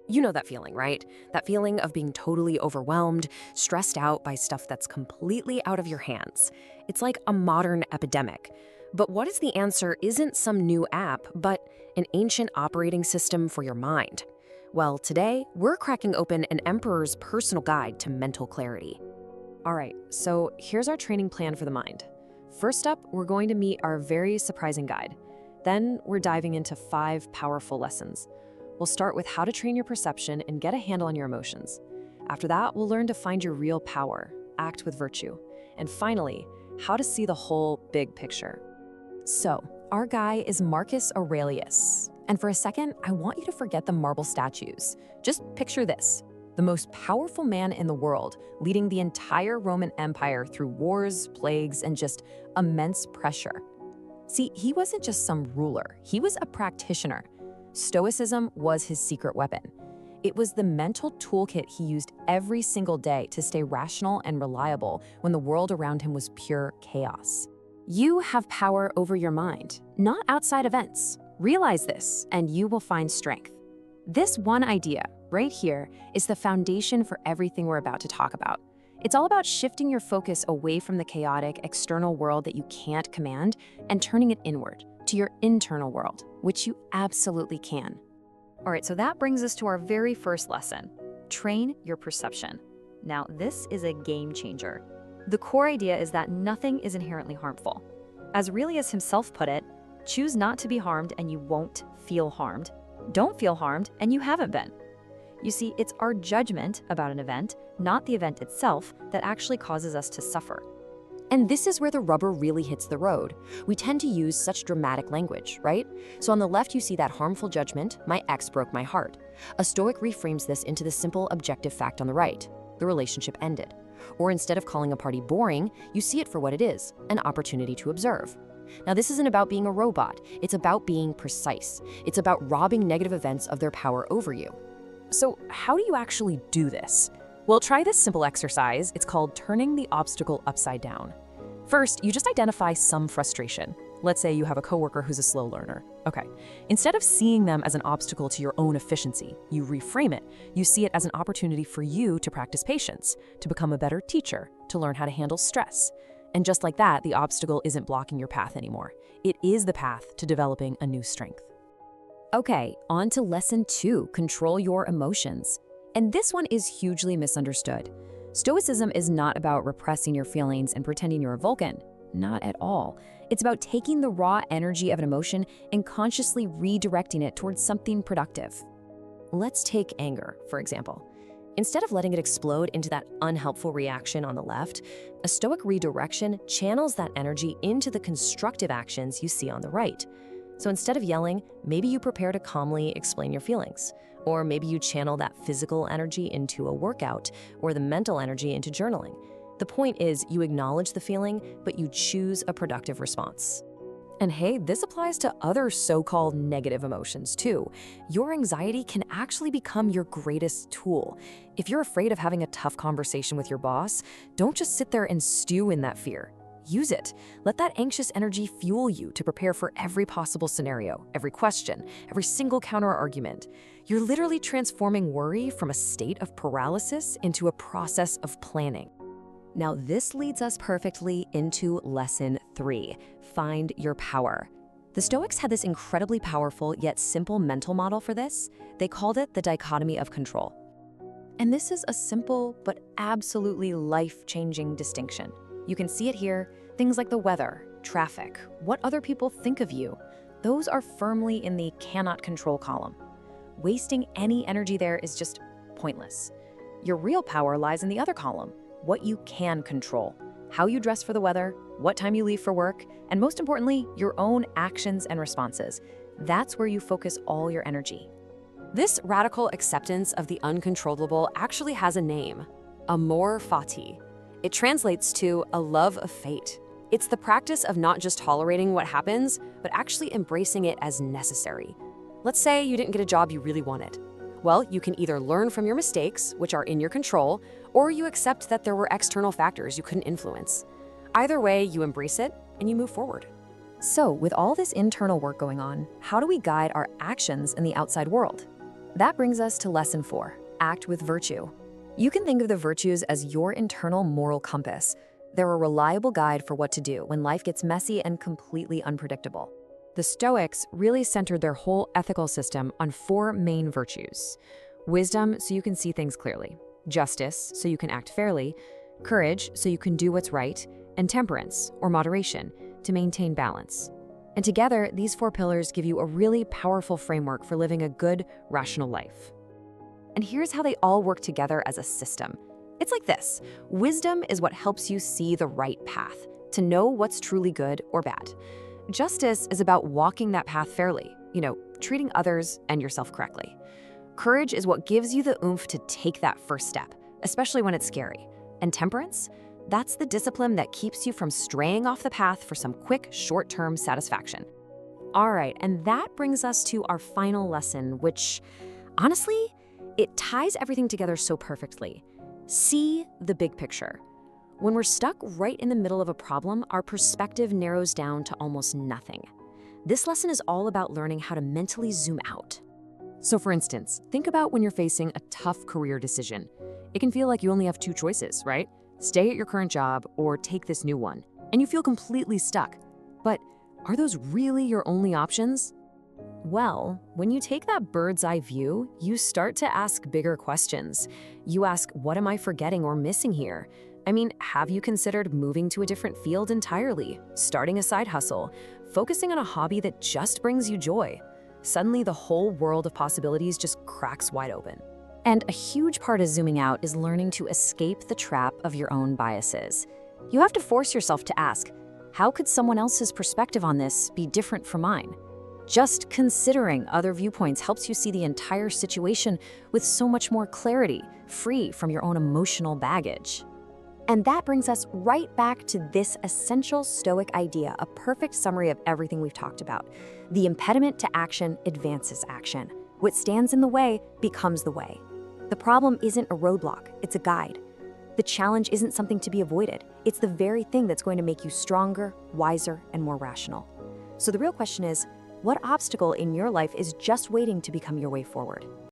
You know that feeling, right? That feeling of being totally overwhelmed, stressed out by stuff that's completely out of your hands. It's like a modern epidemic. But what is the answer isn't some new app, but an ancient operating system for your mind. Well, today, we're cracking open an emperor's personal guide to mental clarity. All right, so here's our training plan for the mind. First up, we're going to meet our very surprising guide. Then we're diving into 5 powerful lessons. We'll start with how to train your perception and get a handle on your emotions. After that, we'll learn to find your real power, act with virtue. And finally, how to see the whole big picture. So, our guy is Marcus Aurelius. And for a second, I want you to forget the marble statues. Just picture this: the most powerful man in the world, leading the entire Roman Empire through wars, plagues, and just immense pressure. See, he wasn't just some ruler, he was a practitioner. Stoicism was his secret weapon. It was the mental toolkit he used every single day to stay rational and reliable when the world around him was pure chaos. You have power over your mind, not outside events. Realize this, and you will find strength. This one idea, right here, is the foundation for everything we're about to talk about. It's all about shifting your focus away from the chaotic external world that you can't command and turning it inward to your internal world, which you absolutely can. All right, so that brings us to our very first lesson: train your perception. Now, this is a game changer. The core idea is that nothing is inherently harmful. As Aurelius himself put it, choose not to be harmed and you won't feel harmed. Don't feel harmed and you haven't been. You see, it's our judgment about an event, not the event itself, that actually causes us to suffer. And this is where the rubber really hits the road. We tend to use such dramatic language, right? So on the left, you see that harmful judgment: my ex broke my heart. A Stoic reframes this into the simple objective fact on the right: the relationship ended. Or instead of calling a party boring, you see it for what it is: an opportunity to observe. Now, this isn't about being a robot. It's about being precise. It's about robbing negative events of their power over you. So how do you actually do this? Well, try this simple exercise. It's called turning the obstacle upside down. First, you just identify some frustration. Let's say you have a coworker who's a slow learner. Okay, instead of seeing them as an obstacle to your own efficiency, you reframe it. You see it as an opportunity for you to practice patience, to become a better teacher, to learn how to handle stress. And just like that, the obstacle isn't blocking your path anymore. It is the path to developing a new strength. Okay, on to lesson 2, control your emotions. And this one is hugely misunderstood. Stoicism is not about repressing your feelings and pretending you're a Vulcan. Not at all. It's about taking the raw energy of an emotion and consciously redirecting it towards something productive. Let's take anger, for example. Instead of letting it explode into that unhelpful reaction on the left, a Stoic redirection channels that energy into the constructive actions you see on the right. So instead of yelling, maybe you prepare to calmly explain your feelings. Or maybe you channel that physical energy into a workout, or the mental energy into journaling. The point is, you acknowledge the feeling, but you choose a productive response. And hey, this applies to other so-called negative emotions too. Your anxiety can actually become your greatest tool. If you're afraid of having a tough conversation with your boss, don't just sit there and stew in that fear. Use it. Let that anxious energy fuel you to prepare for every possible scenario, every question, every single counter-argument. You're literally transforming worry from a state of paralysis into a process of planning. Now, this leads us perfectly into lesson 3, find your power. The Stoics had this incredibly powerful yet simple mental model for this. They called it the Dichotomy of Control. And this is a simple but absolutely life-changing distinction. You can see it here. Things like the weather, traffic, what other people think of you, those are firmly in the cannot control column. Wasting any energy there is just pointless. Your real power lies in the other column, what you can control, how you dress for the weather, what time you leave for work, and most importantly, your own actions and responses. That's where you focus all your energy. This radical acceptance of the uncontrollable actually has a name: amor fati. It translates to a love of fate. It's the practice of not just tolerating what happens, but actually embracing it as necessary. Let's say you didn't get a job you really wanted. Well, you can either learn from your mistakes, which are in your control, or you accept that there were external factors you couldn't influence. Either way, you embrace it and you move forward. So, with all this internal work going on, how do we guide our actions in the outside world? That brings us to lesson 4, act with virtue. You can think of the virtues as your internal moral compass. They're a reliable guide for what to do when life gets messy and completely unpredictable. The Stoics really centered their whole ethical system on 4 main virtues. Wisdom, so you can see things clearly. Justice, so you can act fairly. Courage, so you can do what's right. And temperance, or moderation, to maintain balance. And together, these 4 pillars give you a really powerful framework for living a good, rational life. And here's how they all work together as a system. It's like this. Wisdom is what helps you see the right path, to know what's truly good or bad. Justice is about walking that path fairly, treating others and yourself correctly. Courage is what gives you the oomph to take that first step, especially when it's scary. And temperance? That's the discipline that keeps you from straying off the path for some quick, short-term satisfaction. All right, and that brings us to our final lesson, which, honestly, it ties everything together so perfectly. See the big picture. When we're stuck right in the middle of a problem, our perspective narrows down to almost nothing. This lesson is all about learning how to mentally zoom out. So for instance, think about when you're facing a tough career decision. It can feel like you only have 2 choices, right? Stay at your current job or take this new one, and you feel completely stuck. But are those really your only options? Well, when you take that bird's eye view, you start to ask bigger questions. You ask, what am I forgetting or missing here? Have you considered moving to a different field entirely, starting a side hustle, focusing on a hobby that just brings you joy? Suddenly, the whole world of possibilities just cracks wide open. And a huge part of zooming out is learning to escape the trap of your own biases. You have to force yourself to ask, how could someone else's perspective on this be different from mine? Just considering other viewpoints helps you see the entire situation with so much more clarity, free from your own emotional baggage. And that brings us right back to this essential Stoic idea, a perfect summary of everything we've talked about. The impediment to action advances action. What stands in the way becomes the way. The problem isn't a roadblock, it's a guide. The challenge isn't something to be avoided. It's the very thing that's going to make you stronger, wiser, and more rational. So the real question is, what obstacle in your life is just waiting to become your way forward?